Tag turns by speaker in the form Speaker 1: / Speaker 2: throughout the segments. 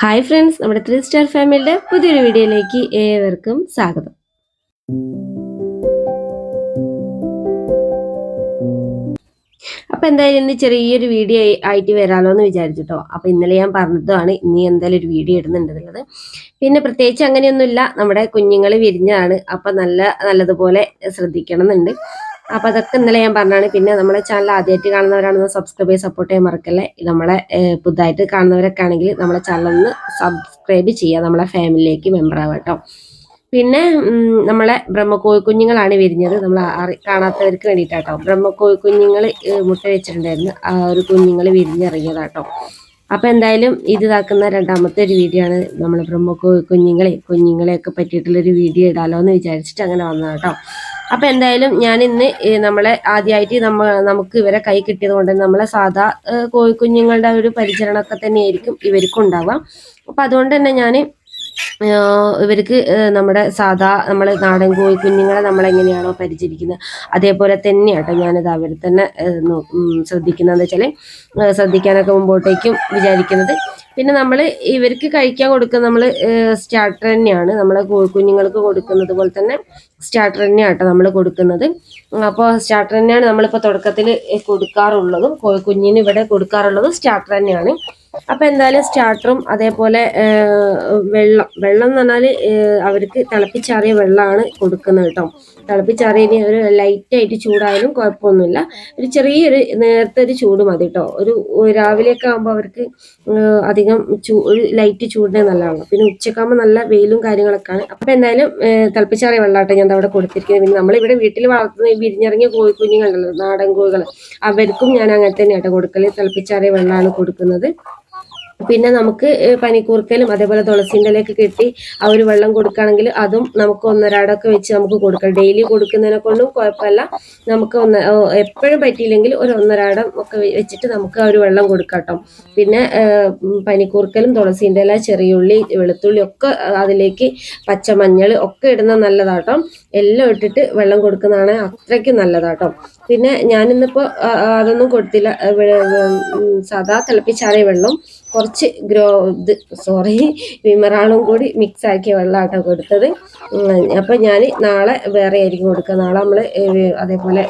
Speaker 1: Hi friends, നമ്മുടെ 3 star ഫാമിലിയുടെ പുതിയൊരു വീഡിയോയിലേക്ക് ഏവർക്കും സ്വാഗതം. അപ്പോൾ എന്തായാലും ഇന്ന് ചെറിയൊരു വീഡിയോ ആയിട്ട് വരാമല്ലോ എന്ന് വിചാരിച്ചിട്ടോ. അപ്പോൾ ഇന്നലെ ഞാൻ പറഞ്ഞതാണ് ഇനി എന്തായാലും ഒരു വീഡിയോ ഇടുന്നുണ്ടെന്നുള്ളത്. പിന്നെ പ്രത്യേകിച്ച് അങ്ങനെയൊന്നുമില്ല, നമ്മുടെ കുഞ്ഞുങ്ങൾ വിരിഞ്ഞതാണ്. അപ്പം നല്ലതുപോലെ ശ്രദ്ധിക്കണം എന്നുണ്ട്. അപ്പോൾ അതൊക്കെ ഇന്നലെ ഞാൻ പറഞ്ഞാണ്. പിന്നെ നമ്മുടെ ചാനൽ ആദ്യമായിട്ട് കാണുന്നവരാണെന്ന് സബ്സ്ക്രൈബ് ചെയ്ത് സപ്പോർട്ട് ചെയ്യാൻ മറക്കല്ലേ. നമ്മളെ പുതുതായിട്ട് കാണുന്നവരൊക്കെ ആണെങ്കിൽ നമ്മളെ ചാനൽ ഒന്ന് സബ്സ്ക്രൈബ് ചെയ്യുക, നമ്മളെ ഫാമിലിയിലേക്ക് മെമ്പർ ആവുക കേട്ടോ. പിന്നെ നമ്മളെ ബ്രഹ്മക്കോഴി കുഞ്ഞുങ്ങളാണ് വിരിഞ്ഞത്. നമ്മൾ കാണാത്തവർക്ക് വേണ്ടിയിട്ടാട്ടോ. ബ്രഹ്മക്കോഴി കുഞ്ഞുങ്ങൾ മുട്ട വെച്ചിട്ടുണ്ടായിരുന്നു. ആ ഒരു കുഞ്ഞുങ്ങൾ വിരിഞ്ഞിറങ്ങിയതാട്ടോ. അപ്പം എന്തായാലും ഇത് ഇതാക്കുന്ന രണ്ടാമത്തെ ഒരു വീഡിയോ ആണ്. നമ്മൾ ബ്രഹ്മക്കോഴി കുഞ്ഞുങ്ങളെയൊക്കെ പറ്റിയിട്ടുള്ളൊരു വീഡിയോ ഇടാലോ എന്ന് വിചാരിച്ചിട്ട് അങ്ങനെ വന്നതാട്ടോ. അപ്പം എന്തായാലും ഞാൻ ഇന്ന് നമ്മളെ ആദ്യമായിട്ട് നമുക്ക് ഇവരെ കൈ കിട്ടിയത് കൊണ്ട് നമ്മളെ സാധാ കോഴിക്കുഞ്ഞുങ്ങളുടെ ഒരു പരിചരണമൊക്കെ തന്നെയായിരിക്കും ഇവർക്കും ഉണ്ടാവുക. അപ്പം അതുകൊണ്ട് തന്നെ ഞാൻ ഇവർക്ക് നമ്മുടെ സാധാ നമ്മൾ നാടൻ കോഴി കുഞ്ഞുങ്ങളെ നമ്മളെങ്ങനെയാണോ പരിചരിക്കുന്നത് അതേപോലെ തന്നെയാട്ടോ ഞാനിത് അവരെ തന്നെ ശ്രദ്ധിക്കുന്നതെന്ന് വെച്ചാൽ ശ്രദ്ധിക്കാനൊക്കെ മുമ്പോട്ടേക്കും വിചാരിക്കുന്നത്. പിന്നെ നമ്മൾ ഇവർക്ക് കഴിക്കാൻ കൊടുക്കുന്നത് നമ്മൾ സ്റ്റാർട്ടർ തന്നെയാണ്. നമ്മളെ കോഴിക്കുഞ്ഞുങ്ങൾക്ക് കൊടുക്കുന്നത് പോലെ തന്നെ സ്റ്റാർട്ടർ തന്നെയാട്ടോ നമ്മൾ കൊടുക്കുന്നത്. അപ്പോൾ സ്റ്റാർട്ടർ തന്നെയാണ് നമ്മളിപ്പോൾ തുടക്കത്തിൽ കൊടുക്കാറുള്ളതും. കോഴിക്കുഞ്ഞിന് ഇവിടെ കൊടുക്കാറുള്ളതും സ്റ്റാർട്ടർ തന്നെയാണ്. അപ്പം എന്തായാലും സ്റ്റാർട്ടറും അതേപോലെ വെള്ളം എന്ന് പറഞ്ഞാൽ അവർക്ക് തിളപ്പിച്ചാറിയ വെള്ളമാണ് കൊടുക്കുന്നത് കേട്ടോ. തിളപ്പിച്ചാറിയ ഒരു ലൈറ്റായിട്ട് ചൂടായാലും കുഴപ്പമൊന്നുമില്ല. ഒരു ചെറിയൊരു നേരത്തെ ഒരു ചൂട് മതി കേട്ടോ. ഒരു രാവിലെയൊക്കെ ആകുമ്പോൾ അവർക്ക് അധികം ഒരു ലൈറ്റ് ചൂടിനെ നല്ലതാണ്. പിന്നെ ഉച്ചക്കാകുമ്പോൾ നല്ല വെയിലും കാര്യങ്ങളൊക്കെയാണ്. അപ്പം എന്തായാലും തിളപ്പിച്ചാറിയ വെള്ളമാട്ടെ ഞാൻ അവിടെ കൊടുത്തിരിക്കുന്നത്. പിന്നെ നമ്മളിവിടെ വീട്ടിൽ വളർത്തുന്ന വിരിഞ്ഞിറങ്ങിയ കോഴിക്കുഞ്ഞുങ്ങളുണ്ടല്ലോ, നാടൻ കോഴികൾ, അവർക്കും ഞാൻ അങ്ങനെ തന്നെയാട്ടോ കൊടുക്കൽ. തിളപ്പിച്ചാറിയ വെള്ളമാണ് കൊടുക്കുന്നത്. പിന്നെ നമുക്ക് പനിക്കൂർക്കലും അതേപോലെ തുളസിൻ്റെ ഇലയൊക്കെ കെട്ടി ആ ഒരു വെള്ളം കൊടുക്കുകയാണെങ്കിൽ അതും നമുക്ക് ഒന്നരാടൊക്കെ വെച്ച് നമുക്ക് കൊടുക്കാം. ഡെയിലി കൊടുക്കുന്നതിനെ കൊണ്ടും കുഴപ്പമില്ല. നമുക്ക് എപ്പോഴും പറ്റിയില്ലെങ്കിൽ ഒരു ഒന്നരാടം ഒക്കെ വെച്ചിട്ട് നമുക്ക് ആ ഒരു വെള്ളം കൊടുക്കാം കേട്ടോ. പിന്നെ പനിക്കൂർക്കലും തുളസിൻ്റെ ഇല, ചെറിയുള്ളി, വെളുത്തുള്ളി ഒക്കെ അതിലേക്ക് പച്ചമഞ്ഞൾ ഒക്കെ ഇടുന്ന നല്ലതാട്ടോ. എല്ലാം ഇട്ടിട്ട് വെള്ളം കൊടുക്കുന്നതാണ് അത്രയ്ക്കും നല്ലതാട്ടോ. പിന്നെ ഞാനിന്നിപ്പോൾ അതൊന്നും കൊടുത്തില്ല. സാധാ തിളപ്പിച്ചാറിയ വെള്ളം കുറച്ച് വിമറാളും കൂടി മിക്സ് ആക്കിയ വെള്ളമാട്ടോ കൊടുത്തത്. അപ്പം ഞാൻ നാളെ വേറെ ആയിരിക്കും കൊടുക്കുക. നാളെ നമ്മൾ അതേപോലെ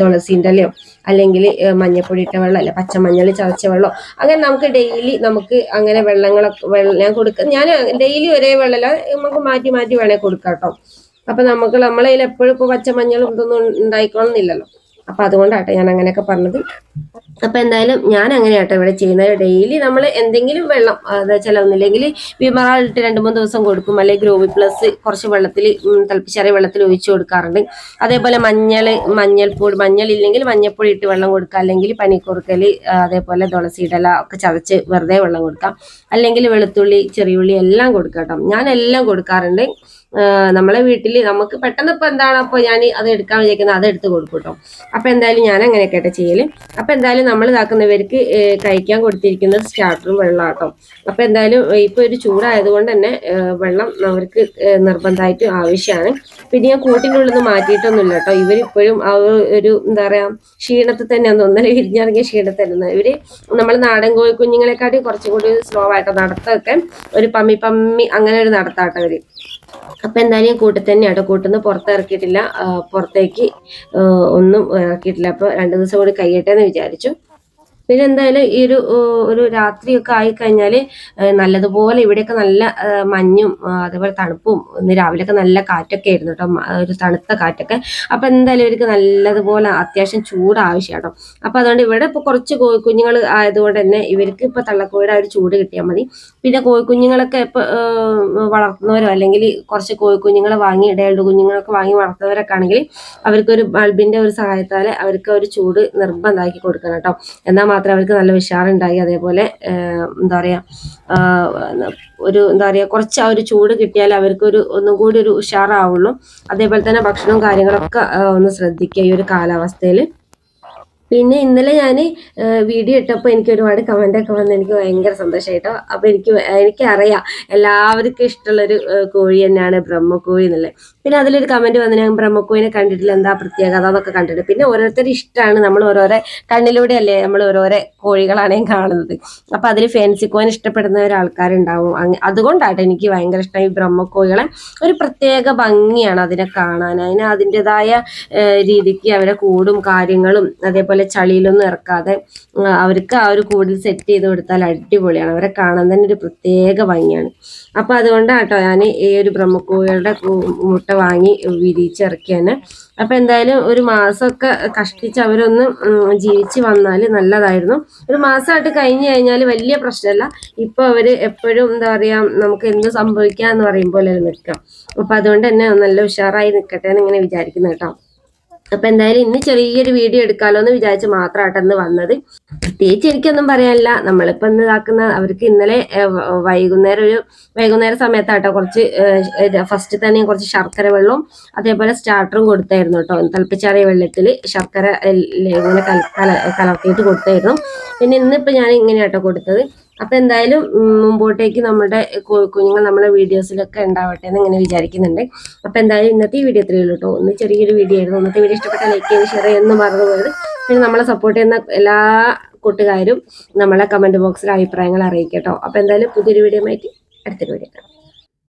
Speaker 1: തുളസിൻ്റെ ഇലയോ അല്ലെങ്കിൽ മഞ്ഞപ്പൊടി ഇട്ട വെള്ളം അല്ല പച്ചമഞ്ഞൾ ചതച്ച വെള്ളം അങ്ങനെ നമുക്ക് ഡെയിലി നമുക്ക് അങ്ങനെ ഞാൻ കൊടുക്കുക. ഞാൻ ഡെയിലി ഒരേ വെള്ളമല്ല, നമുക്ക് മാറ്റി മാറ്റി വേണേൽ കൊടുക്കാം കേട്ടോ. അപ്പം നമ്മളെ കയ്യിൽ എപ്പോഴും ഇപ്പോൾ പച്ചമഞ്ഞളും ഇതൊന്നും ഉണ്ടായിക്കോണമെന്നില്ലല്ലോ. അപ്പം അതുകൊണ്ടാട്ടോ ഞാൻ അങ്ങനെയൊക്കെ പറഞ്ഞത്. അപ്പം എന്തായാലും ഞാൻ അങ്ങനെയാട്ടോ ഇവിടെ ചെയ്യുന്നത്. ഡെയിലി നമ്മൾ എന്തെങ്കിലും വെള്ളം ചില ഒന്നില്ലെങ്കിൽ വിമറാളിട്ട് 2-3 ദിവസം കൊടുക്കും. അല്ലെങ്കിൽ ഗ്രോവി പ്ലസ് കുറച്ച് വെള്ളത്തിൽ തിളപ്പിച്ചാറിയ വെള്ളത്തിൽ ഒഴിച്ചു കൊടുക്കാറുണ്ട്. അതേപോലെ മഞ്ഞളില്ലെങ്കിൽ മഞ്ഞൾപ്പൊടി ഇട്ട് വെള്ളം കൊടുക്കുക. അല്ലെങ്കിൽ പനിക്കൂർക്കൽ അതേപോലെ തുളസിയുടെ ഇല ഒക്കെ ചതച്ച് വെറുതെ വെള്ളം കൊടുക്കാം. അല്ലെങ്കിൽ വെളുത്തുള്ളി, ചെറിയുള്ളി എല്ലാം കൊടുക്കാം കേട്ടോ. ഞാൻ എല്ലാം കൊടുക്കാറുണ്ട്. നമ്മളെ വീട്ടിൽ നമുക്ക് പെട്ടെന്ന് ഇപ്പോൾ എന്താണ് അപ്പോൾ ഞാൻ അത് എടുക്കാൻ വിചാരിക്കുന്നത് അതെടുത്ത് കൊടുക്കും കേട്ടോ. അപ്പം എന്തായാലും ഞാൻ അങ്ങനെയൊക്കെ ആയിട്ട് ചെയ്യൽ. അപ്പം എന്തായാലും നമ്മൾ ഇതാക്കുന്നവർക്ക് കഴിക്കാൻ കൊടുത്തിരിക്കുന്നത് സ്റ്റാർട്ടറും വെള്ളം കേട്ടോ. അപ്പം എന്തായാലും ഇപ്പോൾ ഒരു ചൂടായതുകൊണ്ട് തന്നെ വെള്ളം അവർക്ക് നിർബന്ധമായിട്ട് ആവശ്യമാണ്. പിന്നെ ഞാൻ കൂട്ടിൻ്റെ ഉള്ളിൽ നിന്ന് മാറ്റിയിട്ടൊന്നുമില്ല കേട്ടോ. ഇവരിപ്പോഴും ആ ഒരു എന്താ പറയുക ക്ഷീണത്തിൽ തന്നെയാണ് ഒന്നര വിരിഞ്ഞിറങ്ങിയ ക്ഷീണത്തിൽ ഇവർ നമ്മൾ നാടൻ കോഴി കുഞ്ഞുങ്ങളെക്കാട്ടി കുറച്ചും കൂടി സ്ലോ ആയിട്ടോ നടത്തമൊക്കെ ഒരു പമ്മി അങ്ങനെ ഒരു നടത്താട്ടോ അവർ. അപ്പം എന്തായാലും കൂട്ടിൽ തന്നെയാട്ടോ. കൂട്ടിൽ പുറത്തിറക്കിയിട്ടില്ല, പുറത്തേക്ക് ഒന്നും ഇറക്കിയിട്ടില്ല. അപ്പോൾ 2 ദിവസം കൂടി കഴിയട്ടെ എന്ന് വിചാരിച്ചു. പിന്നെ എന്തായാലും ഈ ഒരു രാത്രിയൊക്കെ ആയിക്കഴിഞ്ഞാൽ നല്ലതുപോലെ ഇവിടെയൊക്കെ നല്ല മഞ്ഞും അതേപോലെ തണുപ്പും ഇന്ന് രാവിലെയൊക്കെ നല്ല കാറ്റൊക്കെ ആയിരുന്നു കേട്ടോ, ഒരു തണുത്ത കാറ്റൊക്കെ. അപ്പം എന്തായാലും ഇവർക്ക് നല്ലതുപോലെ അത്യാവശ്യം ചൂട് ആവശ്യം കേട്ടോ. അപ്പം അതുകൊണ്ട് ഇവിടെ ഇപ്പോൾ കുറച്ച് കോഴിക്കുഞ്ഞുങ്ങൾ ആയതുകൊണ്ട് തന്നെ ഇവർക്ക് ഇപ്പോൾ തള്ളക്കോഴിയുടെ ഒരു ചൂട് കിട്ടിയാൽ മതി. പിന്നെ കോഴിക്കുഞ്ഞുങ്ങളൊക്കെ ഇപ്പോൾ വളർത്തുന്നവരോ അല്ലെങ്കിൽ കുറച്ച് കോഴിക്കുഞ്ഞുങ്ങളെ വാങ്ങി ഇടയുടെ കുഞ്ഞുങ്ങളൊക്കെ വാങ്ങി വളർത്തുന്നവരൊക്കെ ആണെങ്കിൽ അവർക്കൊരു ബൾബിൻ്റെ ഒരു സഹായത്താൽ അവർക്ക് ഒരു ചൂട് നിർബന്ധമാക്കി കൊടുക്കണം കേട്ടോ. എന്നാൽ മാത്രമേ അവർക്ക് നല്ല ഉഷാറുണ്ടായി. അതേപോലെ എന്താ പറയുക കുറച്ച് ആ ഒരു ചൂട് കിട്ടിയാൽ അവർക്ക് ഒന്നും കൂടി ഒരു ഉഷാറാവുള്ളൂ. അതേപോലെ തന്നെ ഭക്ഷണവും കാര്യങ്ങളൊക്കെ ഒന്ന് ശ്രദ്ധിക്കുക ഈ ഒരു കാലാവസ്ഥയിൽ. പിന്നെ ഇന്നലെ ഞാൻ വീഡിയോ ഇട്ടപ്പോൾ എനിക്ക് ഒരുപാട് കമൻ്റൊക്കെ വന്ന് എനിക്ക് ഭയങ്കര സന്തോഷമായിട്ടോ. അപ്പോൾ എനിക്കറിയാം എല്ലാവർക്കും ഇഷ്ടമുള്ളൊരു കോഴി തന്നെയാണ് ബ്രഹ്മക്കോഴി എന്നുള്ളത്. പിന്നെ അതിലൊരു കമൻറ്റ് വന്ന് ഞാൻ ബ്രഹ്മക്കോഴിനെ കണ്ടിട്ടില്ല, എന്താ പ്രത്യേകത എന്നൊക്കെ കണ്ടിട്ട്. പിന്നെ ഓരോരുത്തർ ഇഷ്ടമാണ്, നമ്മൾ ഓരോരോ കണ്ണിലൂടെയല്ലേ നമ്മൾ ഓരോരോ കോഴികളാണ് കാണുന്നത്. അപ്പോൾ അതിൽ ഫാൻസി കോയിൻ ഇഷ്ടപ്പെടുന്ന ഒരാൾക്കാരുണ്ടാവും. അതുകൊണ്ടാട്ടോ എനിക്ക് ഭയങ്കര ഇഷ്ടം ഈ ബ്രഹ്മക്കോഴികളെ. ഒരു പ്രത്യേക ഭംഗിയാണ് അതിനെ കാണാൻ. അതിൻ്റെതായ രീതിക്ക് അവരെ കൂടും കാര്യങ്ങളും അതേപോലെ ചളിയിലൊന്നും ഇറക്കാതെ അവർക്ക് ആ ഒരു കൂടിൽ സെറ്റ് ചെയ്ത് കൊടുത്താൽ അടിപൊളിയാണ്. അവരെ കാണാൻ തന്നെ ഒരു പ്രത്യേക ഭംഗിയാണ്. അപ്പൊ അതുകൊണ്ടാട്ടോ ഞാൻ ഈ ഒരു ബ്രഹ്മക്കോഴികളുടെ മുട്ട വാങ്ങി വിരിയിച്ചിറക്കിയാണ്. അപ്പൊ എന്തായാലും ഒരു മാസമൊക്കെ കഷ്ടിച്ച് അവരൊന്ന് ജീവിച്ച് വന്നാൽ നല്ലതായിരുന്നു. ഒരു മാസമായിട്ട് കഴിഞ്ഞു കഴിഞ്ഞാൽ വലിയ പ്രശ്നമല്ല. ഇപ്പൊ അവര് എപ്പോഴും എന്താ പറയാ, നമുക്ക് എന്ത് സംഭവിക്കാന്ന് പറയുമ്പോൾ നിൽക്കാം. അപ്പൊ അതുകൊണ്ട് തന്നെ നല്ല ഉഷാറായി നിൽക്കട്ടെ എന്ന് ഇങ്ങനെ വിചാരിക്കുന്നു കേട്ടോ. അപ്പൊ എന്തായാലും ഇന്ന് ചെറിയൊരു വീഡിയോ എടുക്കാലോ എന്ന് വിചാരിച്ച് മാത്രമായിട്ട് ഇന്ന് വന്നത്. പ്രത്യേകിച്ച് എനിക്കൊന്നും പറയാനില്ല. നമ്മളിപ്പോ ഇന്ന് ഇതാക്കുന്ന അവർക്ക് ഇന്നലെ വൈകുന്നേര സമയത്താട്ടോ കുറച്ച് ഫസ്റ്റ് തന്നെ കുറച്ച് ശർക്കര വെള്ളവും അതേപോലെ സ്റ്റാർട്ടറും കൊടുത്തായിരുന്നു കേട്ടോ. തിളപ്പിച്ചാറിയ വെള്ളത്തിൽ ശർക്കര ഇങ്ങനെ കലർത്തിയിട്ട് കൊടുത്തായിരുന്നു. പിന്നെ ഇന്നിപ്പോ ഞാൻ ഇങ്ങനെയാട്ടോ കൊടുത്തത്. അപ്പൊ എന്തായാലും മുമ്പോട്ടേക്ക് നമ്മുടെ കുഞ്ഞുങ്ങൾ നമ്മളെ വീഡിയോസിലൊക്കെ ഉണ്ടാവട്ടെ എന്ന് ഇങ്ങനെ വിചാരിക്കുന്നുണ്ട്. അപ്പൊ എന്തായാലും ഇന്നത്തെ ഈ വീഡിയോ ഇത്രയേ ഉള്ളൂ കേട്ടോ. ഒന്ന് ചെറിയൊരു വീഡിയോ ആയിരുന്നു. ഇന്നത്തെ വീഡിയോ ഇഷ്ടപ്പെട്ട ലൈക്ക് ചെയ്യാൻ ഷെയർ ചെയ്യാൻ മറന്നു പോയത്. പിന്നെ നമ്മളെ സപ്പോർട്ട് ചെയ്യുന്ന എല്ലാ കൂട്ടുകാരും നമ്മളെ കമന്റ് ബോക്സിൽ അഭിപ്രായങ്ങൾ അറിയിക്കട്ടോ. അപ്പൊ എന്തായാലും പുതിയൊരു വീഡിയോ ആയിട്ട് അടുത്തൊരു വീഡിയോ കാണാം.